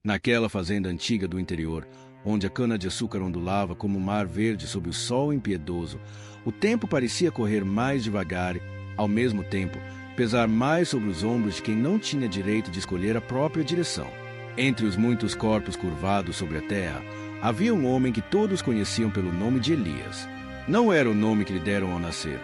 Naquela fazenda antiga do interior, onde a cana-de-açúcar ondulava como um mar verde sob o sol impiedoso, o tempo parecia correr mais devagar e, ao mesmo tempo, pesar mais sobre os ombros de quem não tinha direito de escolher a própria direção. Entre os muitos corpos curvados sobre a terra, havia um homem que todos conheciam pelo nome de Elias. Não era o nome que lhe deram ao nascer,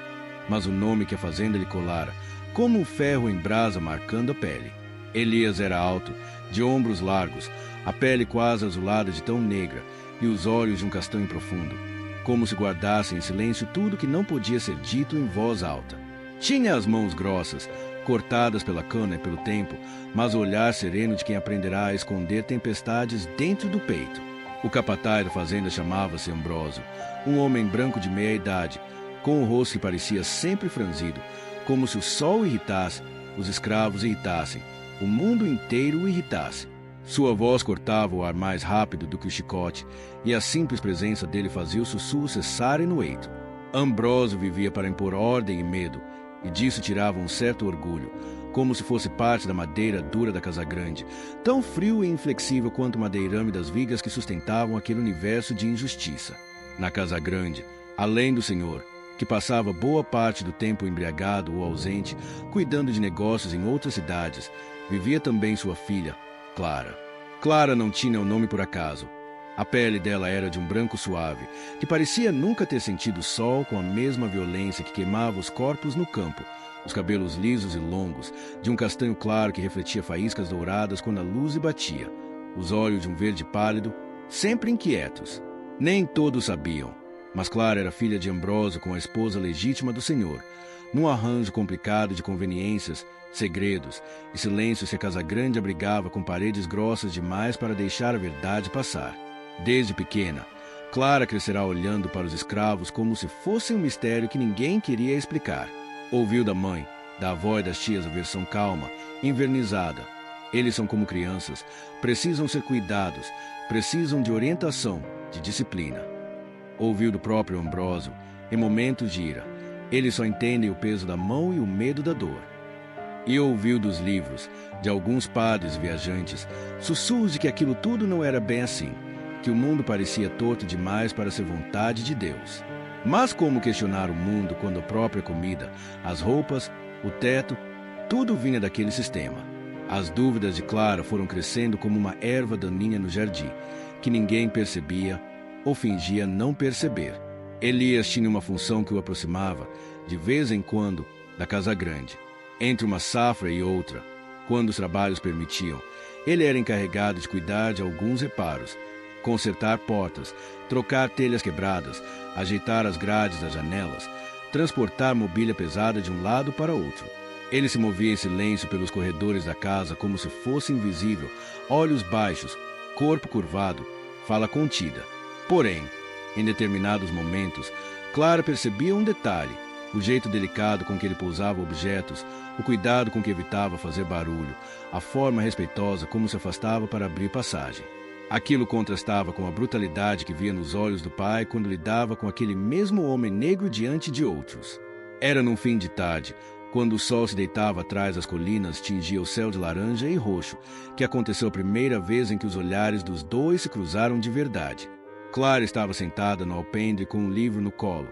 mas o nome que a fazenda lhe colara, como um ferro em brasa marcando a pele. Elias era alto, de ombros largos, a pele quase azulada de tão negra e os olhos de um castanho profundo, como se guardassem em silêncio tudo que não podia ser dito em voz alta. Tinha as mãos grossas, cortadas pela cana e pelo tempo, mas o olhar sereno de quem aprenderá a esconder tempestades dentro do peito. O capataz da fazenda chamava-se Ambrósio, um homem branco de meia idade, com o rosto que parecia sempre franzido, como se o sol irritasse, os escravos irritassem, o mundo inteiro o irritasse. Sua voz cortava o ar mais rápido do que o chicote, e a simples presença dele fazia os sussurros cessarem no eito. Ambrósio vivia para impor ordem e medo, e disso tirava um certo orgulho, como se fosse parte da madeira dura da casa grande, tão frio e inflexível quanto o madeirame das vigas que sustentavam aquele universo de injustiça. Na casa grande, além do senhor, que passava boa parte do tempo embriagado ou ausente, cuidando de negócios em outras cidades, vivia também sua filha, Clara. Clara não tinha o nome por acaso. A pele dela era de um branco suave, que parecia nunca ter sentido sol com a mesma violência que queimava os corpos no campo, os cabelos lisos e longos, de um castanho claro que refletia faíscas douradas quando a luz lhe batia, os olhos de um verde pálido, sempre inquietos. Nem todos sabiam, mas Clara era filha de Ambrósio com a esposa legítima do senhor, num arranjo complicado de conveniências, segredos e silêncios que a casa grande abrigava com paredes grossas demais para deixar a verdade passar. Desde pequena, Clara crescerá olhando para os escravos como se fosse um mistério que ninguém queria explicar. Ouviu da mãe, da avó e das tias a versão calma, invernizada. Eles são como crianças, precisam ser cuidados, precisam de orientação, de disciplina. Ouviu do próprio Ambrósio, em momentos de ira. Eles só entendem o peso da mão e o medo da dor. E ouviu dos livros, de alguns padres viajantes, sussurros de que aquilo tudo não era bem assim, que o mundo parecia torto demais para ser vontade de Deus. Mas como questionar o mundo quando a própria comida, as roupas, o teto, tudo vinha daquele sistema? As dúvidas de Clara foram crescendo como uma erva daninha no jardim, que ninguém percebia ou fingia não perceber. Elias tinha uma função que o aproximava, de vez em quando, da casa grande. Entre uma safra e outra, quando os trabalhos permitiam, ele era encarregado de cuidar de alguns reparos, consertar portas, trocar telhas quebradas, ajeitar as grades das janelas, transportar mobília pesada de um lado para outro. Ele se movia em silêncio pelos corredores da casa como se fosse invisível, olhos baixos, corpo curvado, fala contida. Porém, em determinados momentos, Clara percebia um detalhe, o jeito delicado com que ele pousava objetos, o cuidado com que evitava fazer barulho, a forma respeitosa como se afastava para abrir passagem. Aquilo contrastava com a brutalidade que via nos olhos do pai quando lidava com aquele mesmo homem negro diante de outros. Era num fim de tarde, quando o sol se deitava atrás das colinas, tingia o céu de laranja e roxo, que aconteceu a primeira vez em que os olhares dos dois se cruzaram de verdade. Clara estava sentada no alpendre com um livro no colo,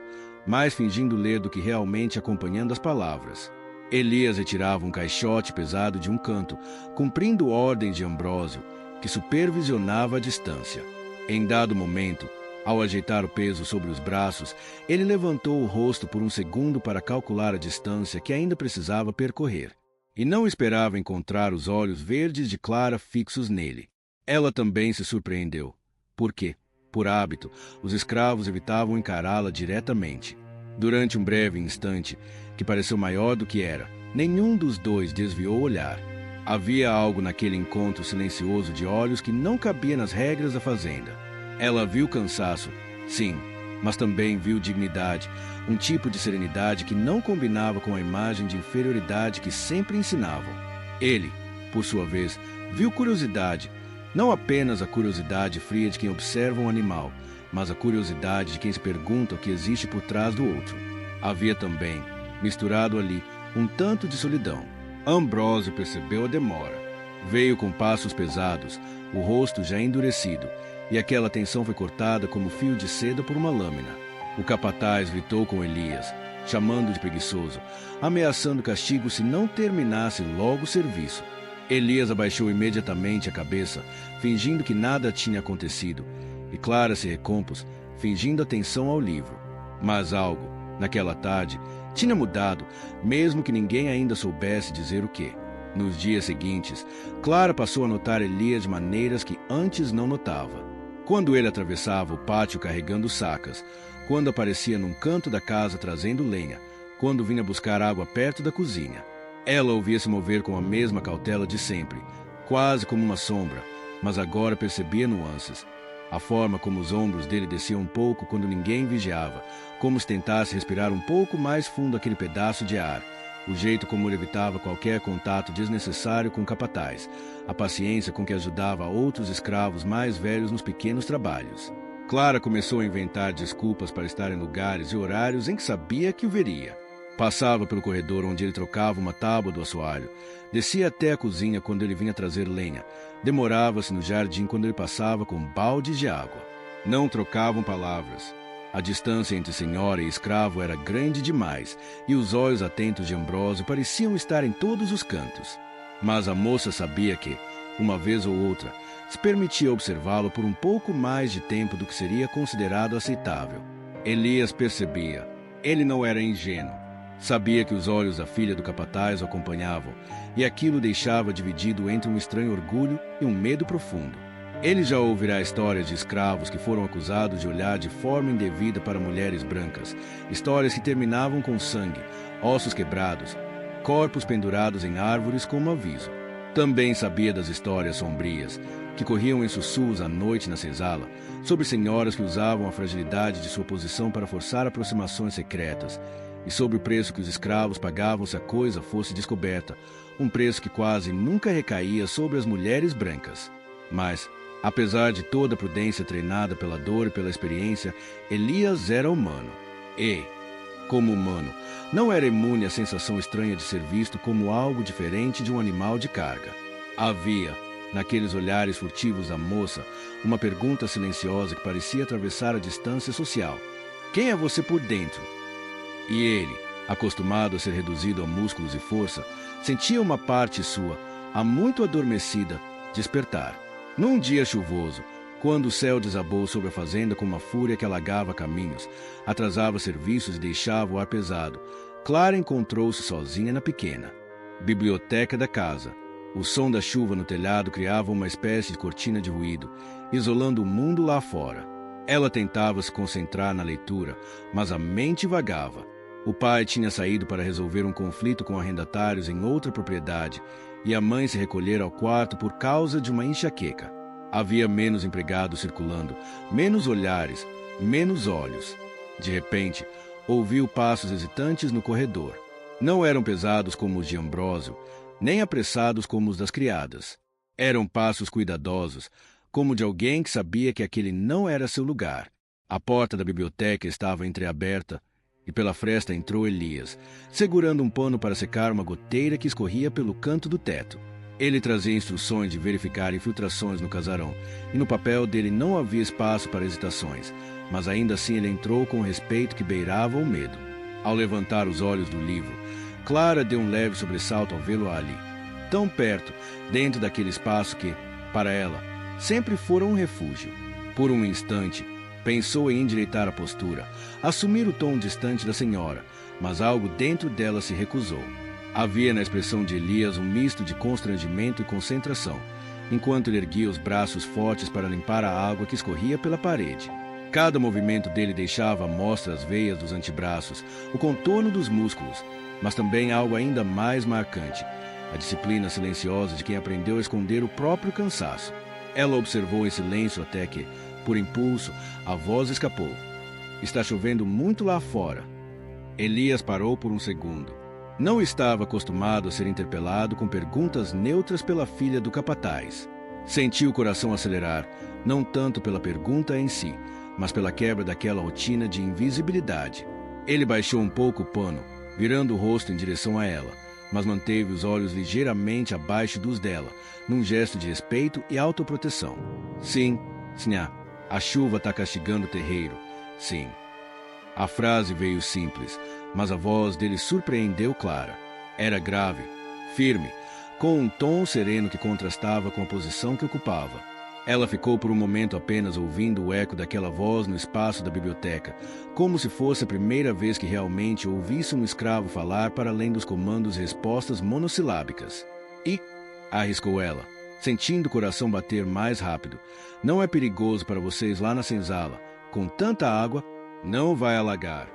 mais fingindo ler do que realmente acompanhando as palavras. Elias retirava um caixote pesado de um canto, cumprindo ordens de Ambrósio, que supervisionava a distância. Em dado momento, ao ajeitar o peso sobre os braços, ele levantou o rosto por um segundo para calcular a distância que ainda precisava percorrer. E não esperava encontrar os olhos verdes de Clara fixos nele. Ela também se surpreendeu. Por quê? Por hábito, os escravos evitavam encará-la diretamente. Durante um breve instante, que pareceu maior do que era, nenhum dos dois desviou o olhar. Havia algo naquele encontro silencioso de olhos que não cabia nas regras da fazenda. Ela viu cansaço, sim, mas também viu dignidade, um tipo de serenidade que não combinava com a imagem de inferioridade que sempre ensinavam. Ele, por sua vez, viu curiosidade, não apenas a curiosidade fria de quem observa um animal, mas a curiosidade de quem se pergunta o que existe por trás do outro. Havia também, misturado ali, um tanto de solidão. Ambrósio percebeu a demora. Veio com passos pesados, o rosto já endurecido, e aquela tensão foi cortada como fio de seda por uma lâmina. O capataz gritou com Elias, chamando-o de preguiçoso, ameaçando castigo se não terminasse logo o serviço. Elias abaixou imediatamente a cabeça, fingindo que nada tinha acontecido, e Clara se recompôs, fingindo atenção ao livro. Mas algo, naquela tarde, tinha mudado, mesmo que ninguém ainda soubesse dizer o quê. Nos dias seguintes, Clara passou a notar Elias de maneiras que antes não notava. Quando ele atravessava o pátio carregando sacas, quando aparecia num canto da casa trazendo lenha, quando vinha buscar água perto da cozinha. Ela ouvia se mover com a mesma cautela de sempre, quase como uma sombra, mas agora percebia nuances. A forma como os ombros dele desciam um pouco quando ninguém vigiava, como se tentasse respirar um pouco mais fundo aquele pedaço de ar, o jeito como ele evitava qualquer contato desnecessário com o capataz, a paciência com que ajudava outros escravos mais velhos nos pequenos trabalhos. Clara começou a inventar desculpas para estar em lugares e horários em que sabia que o veria. Passava pelo corredor onde ele trocava uma tábua do assoalho, descia até a cozinha quando ele vinha trazer lenha, demorava-se no jardim quando ele passava com baldes de água. Não trocavam palavras. A distância entre senhora e escravo era grande demais, e os olhos atentos de Ambrósio pareciam estar em todos os cantos. Mas a moça sabia que, uma vez ou outra, se permitia observá-lo por um pouco mais de tempo do que seria considerado aceitável. Elias percebia. Ele não era ingênuo. Sabia que os olhos da filha do capataz o acompanhavam, e aquilo o deixava dividido entre um estranho orgulho e um medo profundo. Ele já ouvirá histórias de escravos que foram acusados de olhar de forma indevida para mulheres brancas, histórias que terminavam com sangue, ossos quebrados, corpos pendurados em árvores como aviso. Também sabia das histórias sombrias, que corriam em sussurros à noite na senzala, sobre senhoras que usavam a fragilidade de sua posição para forçar aproximações secretas, e sobre o preço que os escravos pagavam se a coisa fosse descoberta, um preço que quase nunca recaía sobre as mulheres brancas. Mas, apesar de toda a prudência treinada pela dor e pela experiência, Elias era humano. E, como humano, não era imune à sensação estranha de ser visto como algo diferente de um animal de carga. Havia, naqueles olhares furtivos da moça, uma pergunta silenciosa que parecia atravessar a distância social. Quem é você por dentro? E ele, acostumado a ser reduzido a músculos e força, sentia uma parte sua, há muito adormecida, despertar. Num dia chuvoso, quando o céu desabou sobre a fazenda com uma fúria que alagava caminhos, atrasava serviços e deixava o ar pesado, Clara encontrou-se sozinha na pequena biblioteca da casa. O som da chuva no telhado criava uma espécie de cortina de ruído, isolando o mundo lá fora. Ela tentava se concentrar na leitura, mas a mente vagava. O pai tinha saído para resolver um conflito com arrendatários em outra propriedade, e a mãe se recolhera ao quarto por causa de uma enxaqueca. Havia menos empregados circulando, menos olhares, menos olhos. De repente, ouviu passos hesitantes no corredor. Não eram pesados como os de Ambrósio, nem apressados como os das criadas. Eram passos cuidadosos, como de alguém que sabia que aquele não era seu lugar. A porta da biblioteca estava entreaberta, e pela fresta entrou Elias, segurando um pano para secar uma goteira que escorria pelo canto do teto. Ele trazia instruções de verificar infiltrações no casarão, e no papel dele não havia espaço para hesitações, mas ainda assim ele entrou com um respeito que beirava o medo. Ao levantar os olhos do livro, Clara deu um leve sobressalto ao vê-lo ali, tão perto, dentro daquele espaço que, para ela, sempre fora um refúgio. Por um instante, pensou em endireitar a postura, assumir o tom distante da senhora, mas algo dentro dela se recusou. Havia na expressão de Elias um misto de constrangimento e concentração, enquanto ele erguia os braços fortes para limpar a água que escorria pela parede. Cada movimento dele deixava à mostra as veias dos antebraços, o contorno dos músculos, mas também algo ainda mais marcante, a disciplina silenciosa de quem aprendeu a esconder o próprio cansaço. Ela observou em silêncio até que, por impulso, a voz escapou. Está chovendo muito lá fora. Elias parou por um segundo. Não estava acostumado a ser interpelado com perguntas neutras pela filha do capataz. Sentiu o coração acelerar, não tanto pela pergunta em si, mas pela quebra daquela rotina de invisibilidade. Ele baixou um pouco o pano, virando o rosto em direção a ela, mas manteve os olhos ligeiramente abaixo dos dela, num gesto de respeito e autoproteção. Sim, sinhá, a chuva está castigando o terreiro. Sim. A frase veio simples, mas a voz dele surpreendeu Clara. Era grave, firme, com um tom sereno que contrastava com a posição que ocupava. Ela ficou por um momento apenas ouvindo o eco daquela voz no espaço da biblioteca, como se fosse a primeira vez que realmente ouvisse um escravo falar para além dos comandos e respostas monossilábicas. E, arriscou ela, sentindo o coração bater mais rápido, não é perigoso para vocês lá na senzala. Com tanta água, não vai alagar.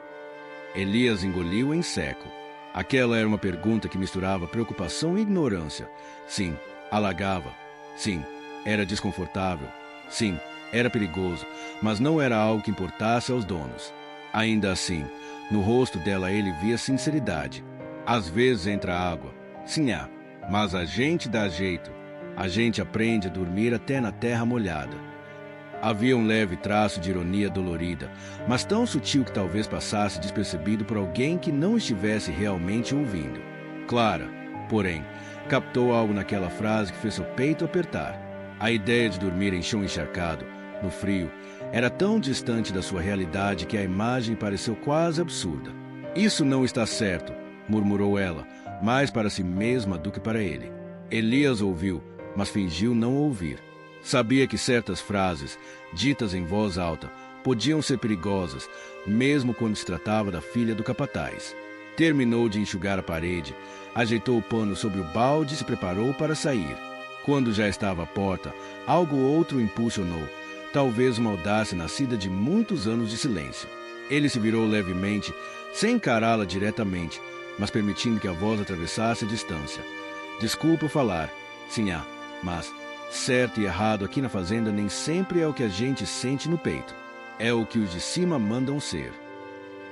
Elias engoliu em seco. Aquela era uma pergunta que misturava preocupação e ignorância. Sim, alagava. Sim, era desconfortável. Sim, era perigoso, mas não era algo que importasse aos donos. Ainda assim, no rosto dela ele via sinceridade. Às vezes entra água. Sim, há. Mas a gente dá jeito. A gente aprende a dormir até na terra molhada. Havia um leve traço de ironia dolorida, mas tão sutil que talvez passasse despercebido por alguém que não estivesse realmente ouvindo. Clara, porém, captou algo naquela frase que fez seu peito apertar. A ideia de dormir em chão encharcado, no frio, era tão distante da sua realidade que a imagem pareceu quase absurda. Isso não está certo, murmurou ela, mais para si mesma do que para ele. Elias ouviu, mas fingiu não ouvir. Sabia que certas frases, ditas em voz alta, podiam ser perigosas, mesmo quando se tratava da filha do capataz. Terminou de enxugar a parede, ajeitou o pano sobre o balde e se preparou para sair. Quando já estava à porta, algo outro o impulsionou, talvez uma audácia nascida de muitos anos de silêncio. Ele se virou levemente, sem encará-la diretamente, mas permitindo que a voz atravessasse a distância. Desculpa falar, sinhá, mas certo e errado aqui na fazenda nem sempre é o que a gente sente no peito. É o que os de cima mandam ser.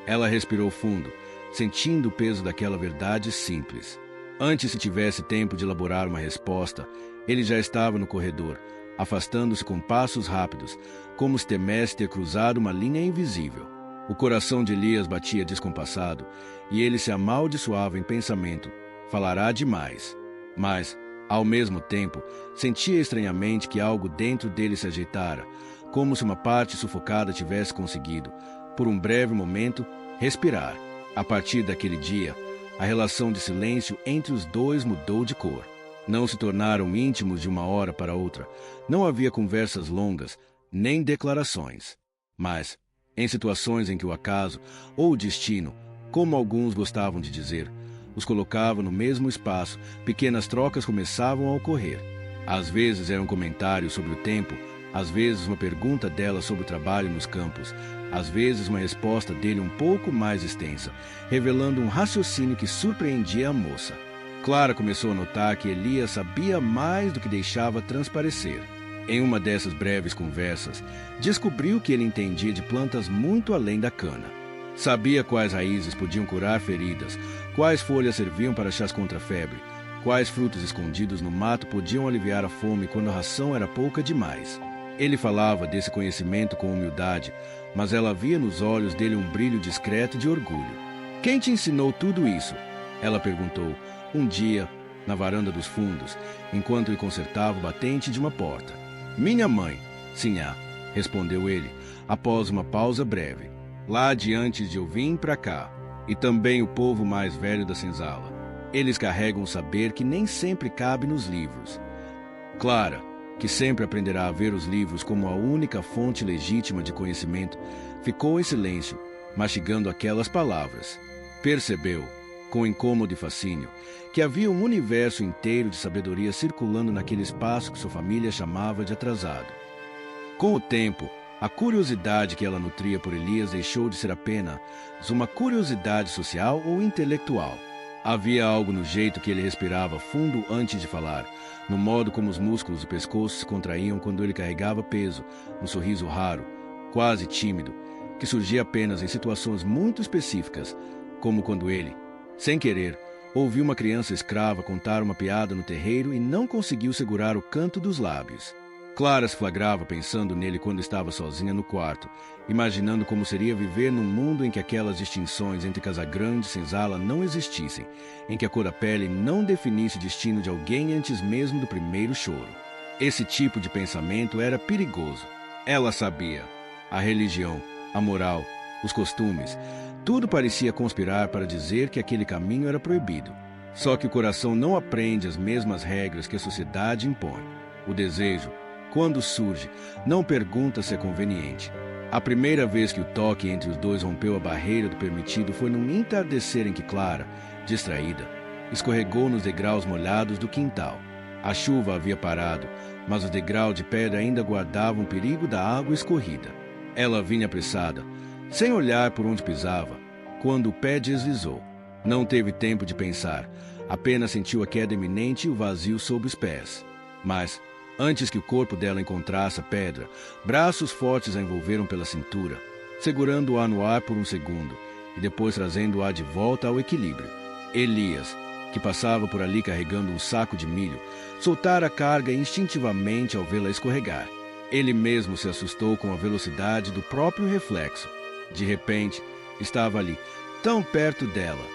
Ela respirou fundo, sentindo o peso daquela verdade simples. Antes que tivesse tempo de elaborar uma resposta, ele já estava no corredor, afastando-se com passos rápidos, como se temesse ter cruzado uma linha invisível. O coração de Elias batia descompassado, e ele se amaldiçoava em pensamento. Falará demais. Mas, ao mesmo tempo, sentia estranhamente que algo dentro dele se ajeitara, como se uma parte sufocada tivesse conseguido, por um breve momento, respirar. A partir daquele dia, a relação de silêncio entre os dois mudou de cor. Não se tornaram íntimos de uma hora para outra. Não havia conversas longas, nem declarações. Mas, em situações em que o acaso, ou o destino, como alguns gostavam de dizer, os colocava no mesmo espaço, pequenas trocas começavam a ocorrer. Às vezes eram comentários sobre o tempo, às vezes uma pergunta dela sobre o trabalho nos campos, às vezes uma resposta dele um pouco mais extensa, revelando um raciocínio que surpreendia a moça. Clara começou a notar que Elias sabia mais do que deixava transparecer. Em uma dessas breves conversas, descobriu que ele entendia de plantas muito além da cana. Sabia quais raízes podiam curar feridas, quais folhas serviam para chás contra a febre, quais frutos escondidos no mato podiam aliviar a fome quando a ração era pouca demais. Ele falava desse conhecimento com humildade, mas ela via nos olhos dele um brilho discreto de orgulho. "Quem te ensinou tudo isso?" ela perguntou, um dia, na varanda dos fundos, enquanto ele consertava o batente de uma porta. "Minha mãe, sinhá", respondeu ele, após uma pausa breve. "Lá adiante de eu vim para cá, e também o povo mais velho da senzala. Eles carregam um saber que nem sempre cabe nos livros." Clara, que sempre aprenderá a ver os livros como a única fonte legítima de conhecimento, ficou em silêncio, mastigando aquelas palavras. Percebeu, com incômodo e fascínio, que havia um universo inteiro de sabedoria circulando naquele espaço que sua família chamava de atrasado. Com o tempo, a curiosidade que ela nutria por Elias deixou de ser apenas uma curiosidade social ou intelectual. Havia algo no jeito que ele respirava fundo antes de falar, no modo como os músculos do pescoço se contraíam quando ele carregava peso, no sorriso raro, quase tímido, que surgia apenas em situações muito específicas, como quando ele, sem querer, ouviu uma criança escrava contar uma piada no terreiro e não conseguiu segurar o canto dos lábios. Clara se flagrava pensando nele quando estava sozinha no quarto, imaginando como seria viver num mundo em que aquelas distinções entre Casagrande e Senzala não existissem, em que a cor da pele não definisse o destino de alguém antes mesmo do primeiro choro. Esse tipo de pensamento era perigoso. Ela sabia. A religião, a moral, os costumes, tudo parecia conspirar para dizer que aquele caminho era proibido. Só que o coração não aprende as mesmas regras que a sociedade impõe. O desejo, quando surge, não pergunta se é conveniente. A primeira vez que o toque entre os dois rompeu a barreira do permitido foi num entardecer em que Clara, distraída, escorregou nos degraus molhados do quintal. A chuva havia parado, mas os degraus de pedra ainda guardavam o perigo da água escorrida. Ela vinha apressada, sem olhar por onde pisava, quando o pé deslizou. Não teve tempo de pensar, apenas sentiu a queda iminente e o vazio sob os pés. Mas, antes que o corpo dela encontrasse a pedra, braços fortes a envolveram pela cintura, segurando-a no ar por um segundo e depois trazendo-a de volta ao equilíbrio. Elias, que passava por ali carregando um saco de milho, soltara a carga instintivamente ao vê-la escorregar. Ele mesmo se assustou com a velocidade do próprio reflexo. De repente, estava ali, tão perto dela,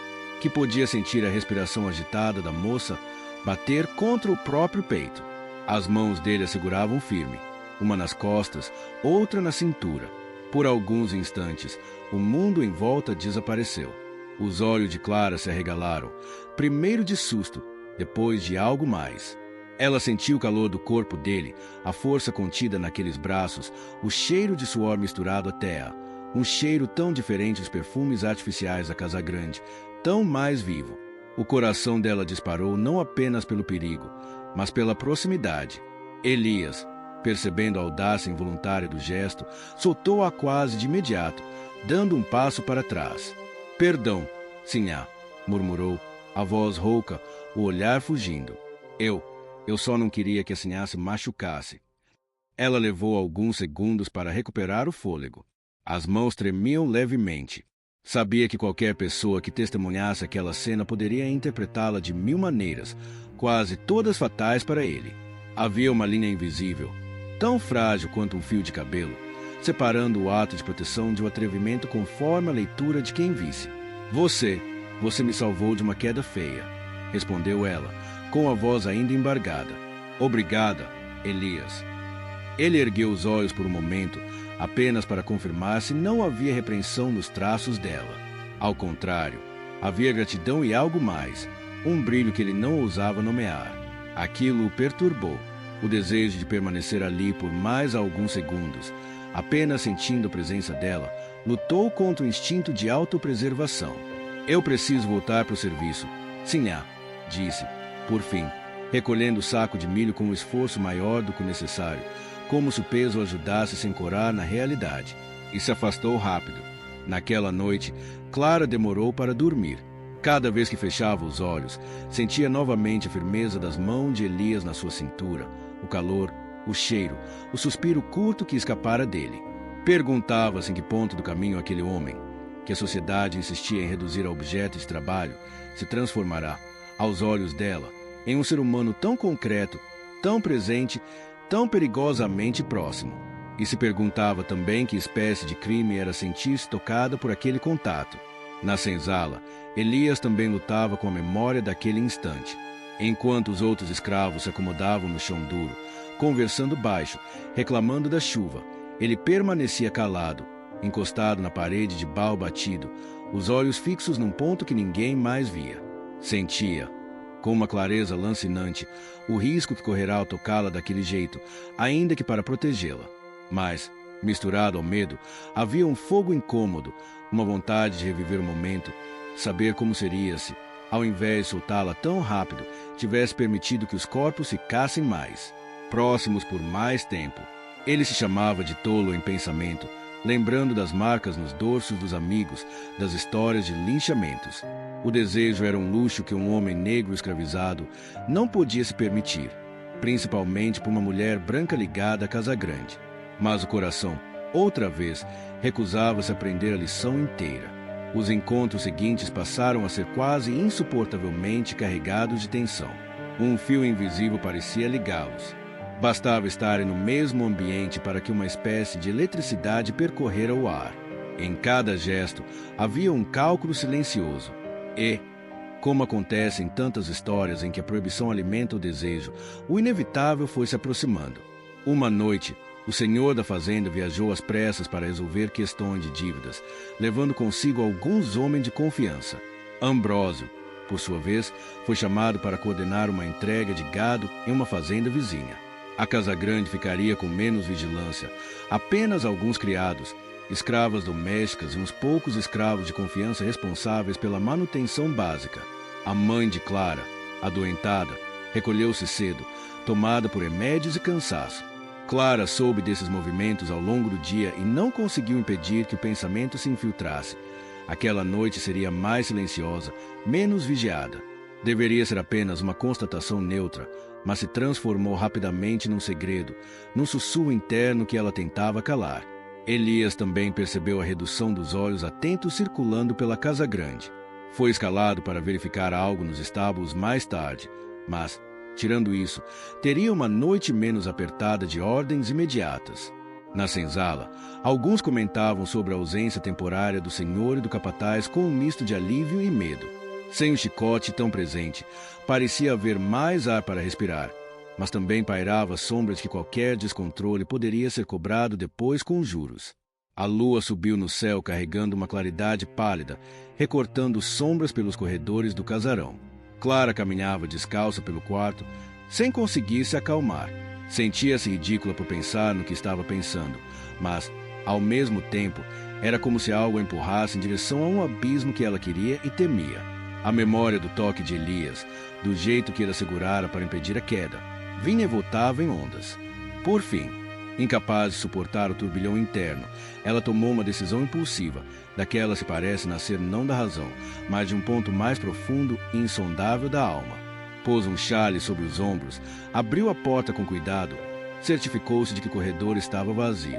que podia sentir a respiração agitada da moça bater contra o próprio peito. As mãos dele a seguravam firme, uma nas costas, outra na cintura. Por alguns instantes, o mundo em volta desapareceu. Os olhos de Clara se arregalaram, primeiro de susto, depois de algo mais. Ela sentiu o calor do corpo dele, a força contida naqueles braços, o cheiro de suor misturado à terra, um cheiro tão diferente dos perfumes artificiais da Casagrande, tão mais vivo. O coração dela disparou não apenas pelo perigo, mas pela proximidade. Elias, percebendo a audácia involuntária do gesto, soltou-a quase de imediato, dando um passo para trás. Perdão, sinhá, murmurou, a voz rouca, o olhar fugindo. Eu só não queria que a sinhá se machucasse. Ela levou alguns segundos para recuperar o fôlego. As mãos tremiam levemente. Sabia que qualquer pessoa que testemunhasse aquela cena poderia interpretá-la de 1000 maneiras, quase todas fatais para ele. Havia uma linha invisível, tão frágil quanto um fio de cabelo, separando o ato de proteção de um atrevimento conforme a leitura de quem visse. Você me salvou de uma queda feia, respondeu ela, com a voz ainda embargada. Obrigada, Elias. Ele ergueu os olhos por um momento, apenas para confirmar se não havia repreensão nos traços dela. Ao contrário, havia gratidão e algo mais, um brilho que ele não ousava nomear. Aquilo o perturbou, o desejo de permanecer ali por mais alguns segundos, apenas sentindo a presença dela, lutou contra o instinto de autopreservação. Eu preciso voltar para o serviço. Sinhá, disse, por fim, recolhendo o saco de milho com um esforço maior do que o necessário, como se o peso o ajudasse a se ancorar na realidade, e se afastou rápido. Naquela noite, Clara demorou para dormir. Cada vez que fechava os olhos, sentia novamente a firmeza das mãos de Elias na sua cintura, o calor, o cheiro, o suspiro curto que escapara dele. Perguntava-se em que ponto do caminho aquele homem, que a sociedade insistia em reduzir a objeto de trabalho, se transformará, aos olhos dela, em um ser humano tão concreto, tão presente, tão perigosamente próximo. E se perguntava também que espécie de crime era sentir-se tocada por aquele contato. Na senzala, Elias também lutava com a memória daquele instante. Enquanto os outros escravos se acomodavam no chão duro, conversando baixo, reclamando da chuva, ele permanecia calado, encostado na parede de pau batido, os olhos fixos num ponto que ninguém mais via. Sentia, com uma clareza lancinante, o risco que correrá ao tocá-la daquele jeito, ainda que para protegê-la. Mas, misturado ao medo, havia um fogo incômodo, uma vontade de reviver o momento, saber como seria se, ao invés de soltá-la tão rápido, tivesse permitido que os corpos ficassem mais próximos por mais tempo. Ele se chamava de tolo em pensamento, lembrando das marcas nos dorsos dos amigos, das histórias de linchamentos. O desejo era um luxo que um homem negro escravizado não podia se permitir, principalmente por uma mulher branca ligada a Casagrande. Mas o coração, outra vez, recusava-se a aprender a lição inteira. Os encontros seguintes passaram a ser quase insuportavelmente carregados de tensão. Um fio invisível parecia ligá-los. Bastava estarem no mesmo ambiente para que uma espécie de eletricidade percorrera o ar. Em cada gesto havia um cálculo silencioso. E, como acontece em tantas histórias em que a proibição alimenta o desejo, o inevitável foi se aproximando. Uma noite, o senhor da fazenda viajou às pressas para resolver questões de dívidas, levando consigo alguns homens de confiança. Ambrósio, por sua vez, foi chamado para coordenar uma entrega de gado em uma fazenda vizinha. A casa grande ficaria com menos vigilância, apenas alguns criados, escravas domésticas e uns poucos escravos de confiança responsáveis pela manutenção básica. A mãe de Clara, adoentada, recolheu-se cedo, tomada por remédios e cansaço. Clara soube desses movimentos ao longo do dia e não conseguiu impedir que o pensamento se infiltrasse. Aquela noite seria mais silenciosa, menos vigiada. Deveria ser apenas uma constatação neutra, mas se transformou rapidamente num segredo, num sussurro interno que ela tentava calar. Elias também percebeu a redução dos olhos atentos circulando pela casa grande. Foi escalado para verificar algo nos estábulos mais tarde, mas, tirando isso, teria uma noite menos apertada de ordens imediatas. Na senzala, alguns comentavam sobre a ausência temporária do senhor e do capataz com um misto de alívio e medo. Sem o chicote tão presente, parecia haver mais ar para respirar, mas também pairava sombras que qualquer descontrole poderia ser cobrado depois com juros. A lua subiu no céu carregando uma claridade pálida, recortando sombras pelos corredores do casarão. Clara caminhava descalça pelo quarto, sem conseguir se acalmar. Sentia-se ridícula por pensar no que estava pensando, mas, ao mesmo tempo, era como se algo a empurrasse em direção a um abismo que ela queria e temia. A memória do toque de Elias, do jeito que ele a segurara para impedir a queda, vinha e voltava em ondas. Por fim, incapaz de suportar o turbilhão interno, ela tomou uma decisão impulsiva, daquela se parece nascer não da razão, mas de um ponto mais profundo e insondável da alma. Pôs um chale sobre os ombros, abriu a porta com cuidado, certificou-se de que o corredor estava vazio.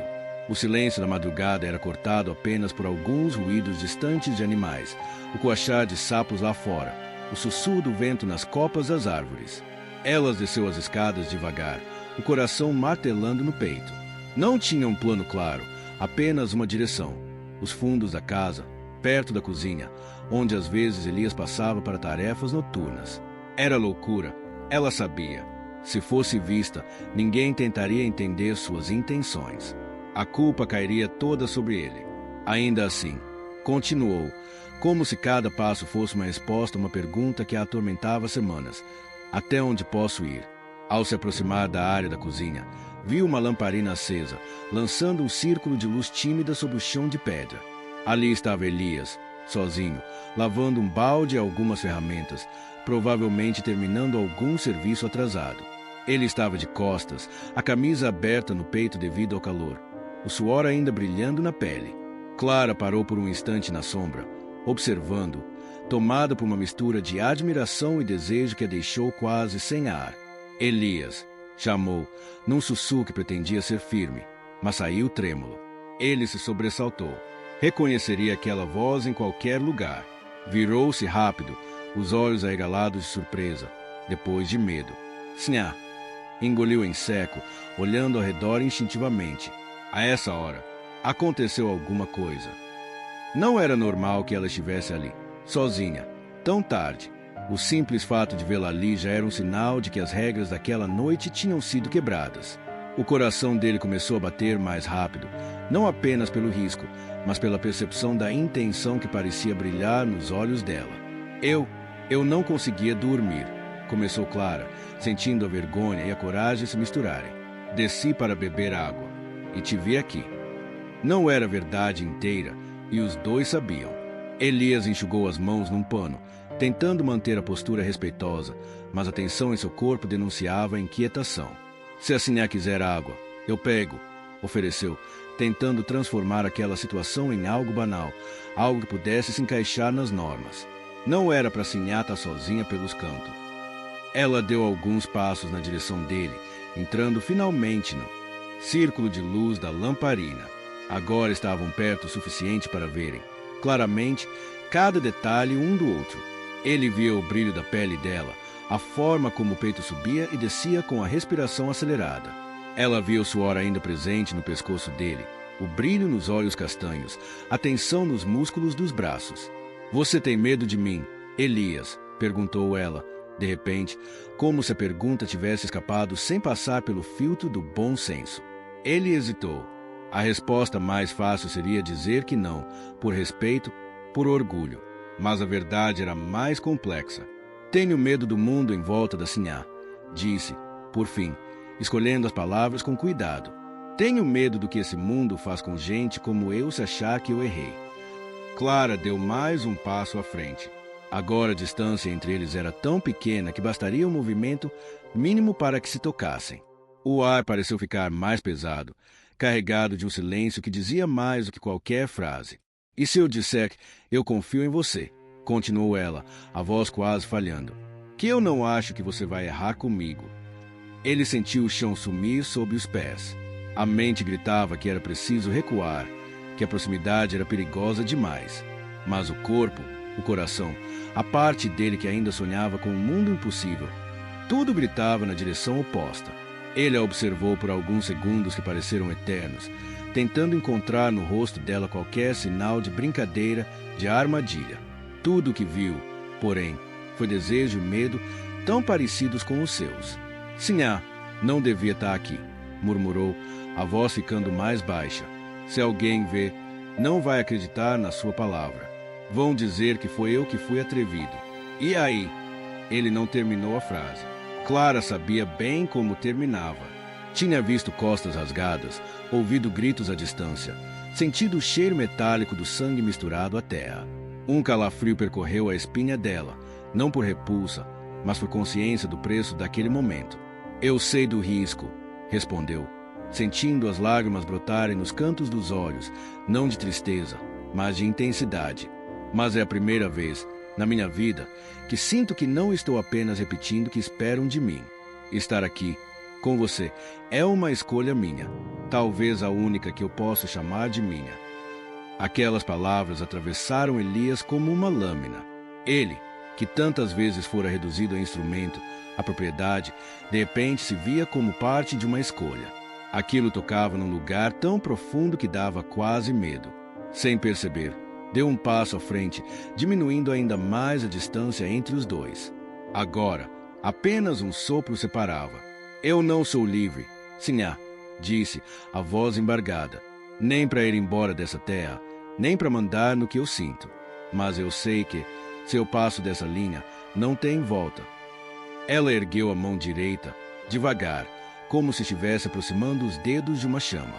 O silêncio da madrugada era cortado apenas por alguns ruídos distantes de animais, o coachar de sapos lá fora, o sussurro do vento nas copas das árvores. Ela desceu as escadas devagar, o coração martelando no peito. Não tinha um plano claro, apenas uma direção. Os fundos da casa, perto da cozinha, onde às vezes Elias passava para tarefas noturnas. Era loucura, ela sabia. Se fosse vista, ninguém tentaria entender suas intenções. A culpa cairia toda sobre ele. Ainda assim, continuou, como se cada passo fosse uma resposta a uma pergunta que a atormentava há semanas. Até onde posso ir? Ao se aproximar da área da cozinha, viu uma lamparina acesa, lançando um círculo de luz tímida sobre o chão de pedra. Ali estava Elias, sozinho, lavando um balde e algumas ferramentas, provavelmente terminando algum serviço atrasado. Ele estava de costas, a camisa aberta no peito devido ao calor, o suor ainda brilhando na pele. Clara parou por um instante na sombra, observando-o, tomada por uma mistura de admiração e desejo que a deixou quase sem ar. Elias, chamou, num sussurro que pretendia ser firme, mas saiu trêmulo. Ele se sobressaltou. Reconheceria aquela voz em qualquer lugar. Virou-se rápido, os olhos arregalados de surpresa, depois de medo. Snhá! Engoliu em seco, olhando ao redor instintivamente. A essa hora, aconteceu alguma coisa. Não era normal que ela estivesse ali, sozinha, tão tarde. O simples fato de vê-la ali já era um sinal de que as regras daquela noite tinham sido quebradas. O coração dele começou a bater mais rápido, não apenas pelo risco, mas pela percepção da intenção que parecia brilhar nos olhos dela. Eu não conseguia dormir, começou Clara, sentindo a vergonha e a coragem se misturarem. Desci para beber água e te vi aqui. Não era verdade inteira, e os dois sabiam. Elias enxugou as mãos num pano, tentando manter a postura respeitosa, mas a tensão em seu corpo denunciava a inquietação. Se a Snhá quiser água, eu pego, ofereceu, tentando transformar aquela situação em algo banal, algo que pudesse se encaixar nas normas. Não era para Snhá estar sozinha pelos cantos. Ela deu alguns passos na direção dele, entrando finalmente no círculo de luz da lamparina. Agora estavam perto o suficiente para verem, claramente, cada detalhe um do outro. Ele via o brilho da pele dela, a forma como o peito subia e descia com a respiração acelerada. Ela via o suor ainda presente no pescoço dele, o brilho nos olhos castanhos, a tensão nos músculos dos braços. "Você tem medo de mim, Elias?" perguntou ela, de repente, como se a pergunta tivesse escapado sem passar pelo filtro do bom senso. Ele hesitou. A resposta mais fácil seria dizer que não, por respeito, por orgulho. Mas a verdade era mais complexa. "Tenho medo do mundo em volta da Sinhá", disse, por fim, escolhendo as palavras com cuidado. "Tenho medo do que esse mundo faz com gente como eu se achar que eu errei." Clara deu mais um passo à frente. Agora a distância entre eles era tão pequena que bastaria um movimento mínimo para que se tocassem. O ar pareceu ficar mais pesado, carregado de um silêncio que dizia mais do que qualquer frase. "E se eu disser que eu confio em você?" continuou ela, a voz quase falhando. "Que eu não acho que você vai errar comigo." Ele sentiu o chão sumir sob os pés. A mente gritava que era preciso recuar, que a proximidade era perigosa demais. Mas o corpo, o coração, a parte dele que ainda sonhava com um mundo impossível, tudo gritava na direção oposta. Ele a observou por alguns segundos que pareceram eternos, tentando encontrar no rosto dela qualquer sinal de brincadeira, de armadilha. Tudo o que viu, porém, foi desejo e medo tão parecidos com os seus. "Sinhá, não devia estar aqui", murmurou, a voz ficando mais baixa. "Se alguém vê, não vai acreditar na sua palavra. Vão dizer que foi eu que fui atrevido." "E aí?" Ele não terminou a frase. Clara sabia bem como terminava. Tinha visto costas rasgadas, ouvido gritos à distância, sentido o cheiro metálico do sangue misturado à terra. Um calafrio percorreu a espinha dela, não por repulsa, mas por consciência do preço daquele momento. "Eu sei do risco", respondeu, sentindo as lágrimas brotarem nos cantos dos olhos, não de tristeza, mas de intensidade. "Mas é a primeira vez, na minha vida, que sinto que não estou apenas repetindo o que esperam de mim. Estar aqui, com você, é uma escolha minha, talvez a única que eu posso chamar de minha." Aquelas palavras atravessaram Elias como uma lâmina. Ele, que tantas vezes fora reduzido a instrumento, a propriedade, de repente se via como parte de uma escolha. Aquilo tocava num lugar tão profundo que dava quase medo. Sem perceber, deu um passo à frente, diminuindo ainda mais a distância entre os dois. Agora, apenas um sopro separava. "Eu não sou livre, Sinhá", disse, a voz embargada, "nem para ir embora dessa terra, nem para mandar no que eu sinto. Mas eu sei que, se eu passo dessa linha, não tem volta." Ela ergueu a mão direita, devagar, como se estivesse aproximando os dedos de uma chama.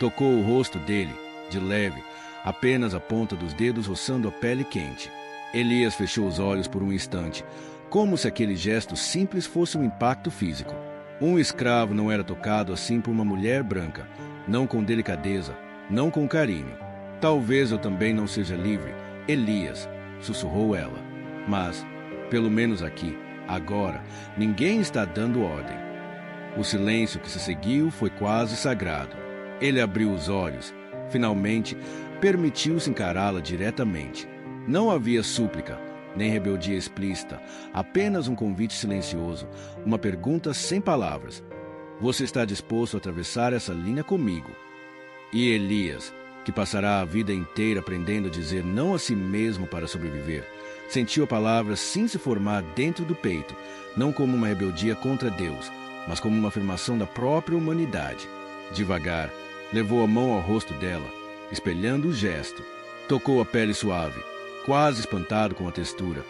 Tocou o rosto dele, de leve, apenas a ponta dos dedos roçando a pele quente. Elias fechou os olhos por um instante, como se aquele gesto simples fosse um impacto físico. Um escravo não era tocado assim por uma mulher branca, não com delicadeza, não com carinho. "Talvez eu também não seja livre, Elias", sussurrou ela. "Mas, pelo menos aqui, agora, ninguém está dando ordem." O silêncio que se seguiu foi quase sagrado. Ele abriu os olhos. Finalmente, permitiu-se encará-la diretamente. Não havia súplica, nem rebeldia explícita, apenas um convite silencioso, uma pergunta sem palavras. "Você está disposto a atravessar essa linha comigo?" E Elias, que passará a vida inteira aprendendo a dizer não a si mesmo para sobreviver, sentiu a palavra sim se formar dentro do peito, não como uma rebeldia contra Deus, mas como uma afirmação da própria humanidade. Devagar, levou a mão ao rosto dela, espelhando o gesto. Tocou a pele suave, quase espantado com a textura,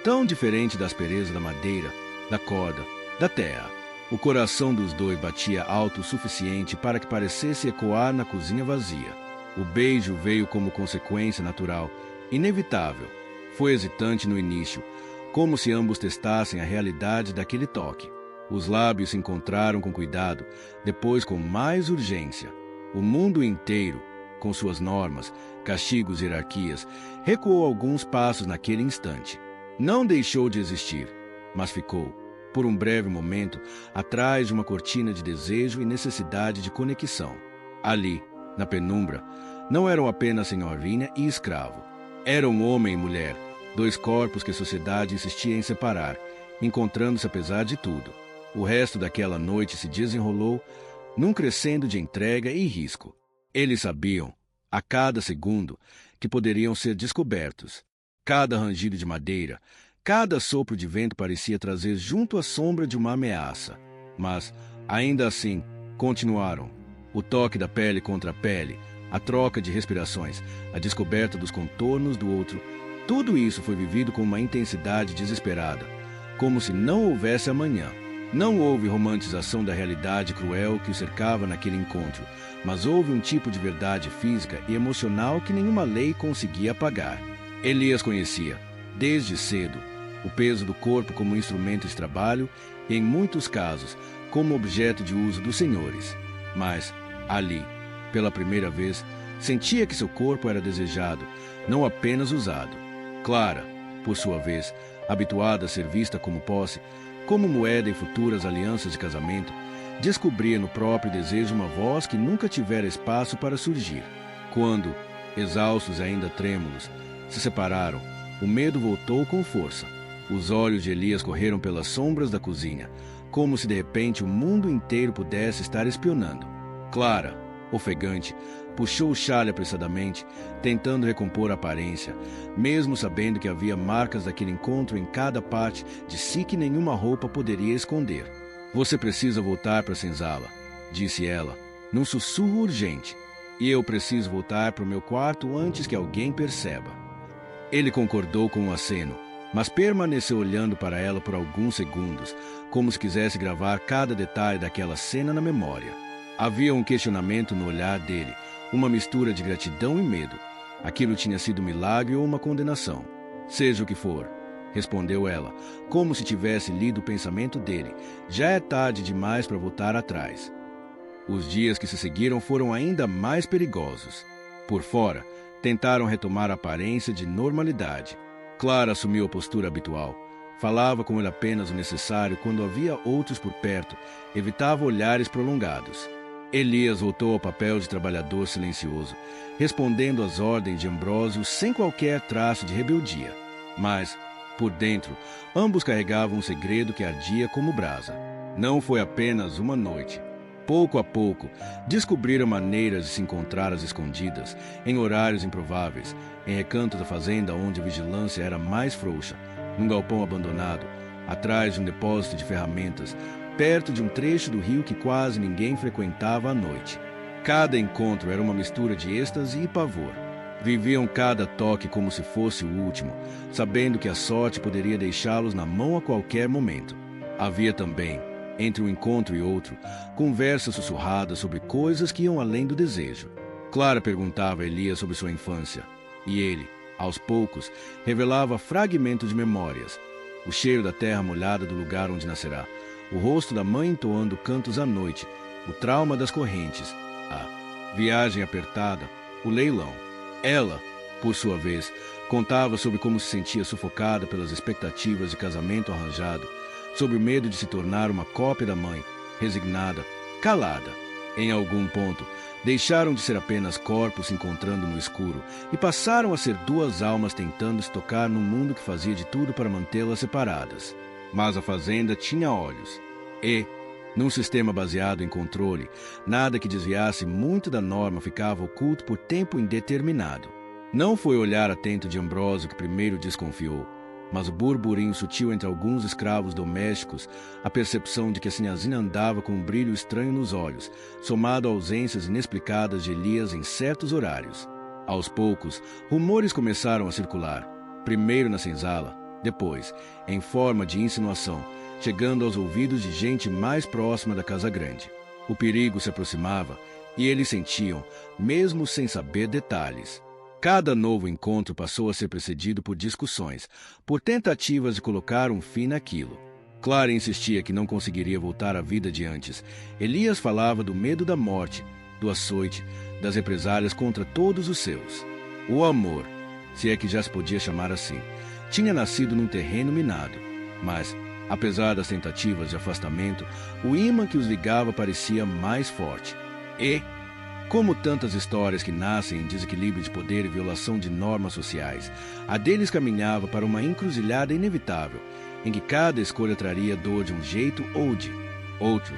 tão diferente da aspereza da madeira, da corda, da terra. O coração dos dois batia alto o suficiente para que parecesse ecoar na cozinha vazia. O beijo veio como consequência natural, inevitável. Foi hesitante no início, como se ambos testassem a realidade daquele toque. Os lábios se encontraram com cuidado, depois com mais urgência. O mundo inteiro, com suas normas, castigos e hierarquias, recuou alguns passos naquele instante. Não deixou de existir, mas ficou, por um breve momento, atrás de uma cortina de desejo e necessidade de conexão. Ali, na penumbra, não eram apenas senhorinha e escravo. Eram homem e mulher, dois corpos que a sociedade insistia em separar, encontrando-se apesar de tudo. O resto daquela noite se desenrolou num crescendo de entrega e risco. Eles sabiam, a cada segundo, que poderiam ser descobertos. Cada rangido de madeira, cada sopro de vento parecia trazer junto a sombra de uma ameaça. Mas, ainda assim, continuaram. O toque da pele contra a pele, a troca de respirações, a descoberta dos contornos do outro, tudo isso foi vivido com uma intensidade desesperada, como se não houvesse amanhã. Não houve romantização da realidade cruel que o cercava naquele encontro, mas houve um tipo de verdade física e emocional que nenhuma lei conseguia apagar. Elias conhecia, desde cedo, o peso do corpo como instrumento de trabalho e, em muitos casos, como objeto de uso dos senhores. Mas, ali, pela primeira vez, sentia que seu corpo era desejado, não apenas usado. Clara, por sua vez, habituada a ser vista como posse, como moeda em futuras alianças de casamento, descobria no próprio desejo uma voz que nunca tivera espaço para surgir. Quando, exaustos e ainda trêmulos, se separaram, o medo voltou com força. Os olhos de Elias correram pelas sombras da cozinha, como se de repente o mundo inteiro pudesse estar espionando. Clara, ofegante, puxou o xale apressadamente, tentando recompor a aparência, mesmo sabendo que havia marcas daquele encontro em cada parte de si que nenhuma roupa poderia esconder. Você precisa voltar para a senzala, disse ela, num sussurro urgente, e eu preciso voltar para o meu quarto antes que alguém perceba. Ele concordou com um aceno, mas permaneceu olhando para ela por alguns segundos, como se quisesse gravar cada detalhe daquela cena na memória. Havia um questionamento no olhar dele, uma mistura de gratidão e medo. Aquilo tinha sido um milagre ou uma condenação. Seja o que for, respondeu ela, como se tivesse lido o pensamento dele. Já é tarde demais para voltar atrás. Os dias que se seguiram foram ainda mais perigosos. Por fora, tentaram retomar a aparência de normalidade. Clara assumiu a postura habitual. Falava com ele apenas o necessário quando havia outros por perto. Evitava olhares prolongados. Elias voltou ao papel de trabalhador silencioso, respondendo às ordens de Ambrósio sem qualquer traço de rebeldia. Mas, por dentro, ambos carregavam um segredo que ardia como brasa. Não foi apenas uma noite. Pouco a pouco, descobriram maneiras de se encontrar às escondidas, em horários improváveis, em recantos da fazenda onde a vigilância era mais frouxa, num galpão abandonado, atrás de um depósito de ferramentas, perto de um trecho do rio que quase ninguém frequentava à noite. Cada encontro era uma mistura de êxtase e pavor. Viviam cada toque como se fosse o último, sabendo que a sorte poderia deixá-los na mão a qualquer momento. Havia também, entre um encontro e outro, conversas sussurradas sobre coisas que iam além do desejo. Clara perguntava a Elias sobre sua infância, e ele, aos poucos, revelava fragmentos de memórias, o cheiro da terra molhada do lugar onde nascerá, o rosto da mãe entoando cantos à noite, o trauma das correntes, a viagem apertada, o leilão. Ela, por sua vez, contava sobre como se sentia sufocada pelas expectativas de casamento arranjado, sobre o medo de se tornar uma cópia da mãe, resignada, calada. Em algum ponto, deixaram de ser apenas corpos se encontrando no escuro e passaram a ser duas almas tentando se tocar num mundo que fazia de tudo para mantê-las separadas. Mas a fazenda tinha olhos e, num sistema baseado em controle, nada que desviasse muito da norma ficava oculto por tempo indeterminado. Não foi o olhar atento de Ambrósio que primeiro desconfiou, mas o burburinho sutil entre alguns escravos domésticos, a percepção de que a sinhazina andava com um brilho estranho nos olhos, somado a ausências inexplicadas de Elias em certos horários. Aos poucos, rumores começaram a circular, primeiro na senzala, depois, em forma de insinuação, chegando aos ouvidos de gente mais próxima da casa grande. O perigo se aproximava e eles sentiam, mesmo sem saber detalhes. Cada novo encontro passou a ser precedido por discussões, por tentativas de colocar um fim naquilo. Clara insistia que não conseguiria voltar à vida de antes. Elias falava do medo da morte, do açoite, das represálias contra todos os seus. O amor, se é que já se podia chamar assim, tinha nascido num terreno minado, mas, apesar das tentativas de afastamento, o ímã que os ligava parecia mais forte. E, como tantas histórias que nascem em desequilíbrio de poder e violação de normas sociais, a deles caminhava para uma encruzilhada inevitável, em que cada escolha traria dor de um jeito ou de outro.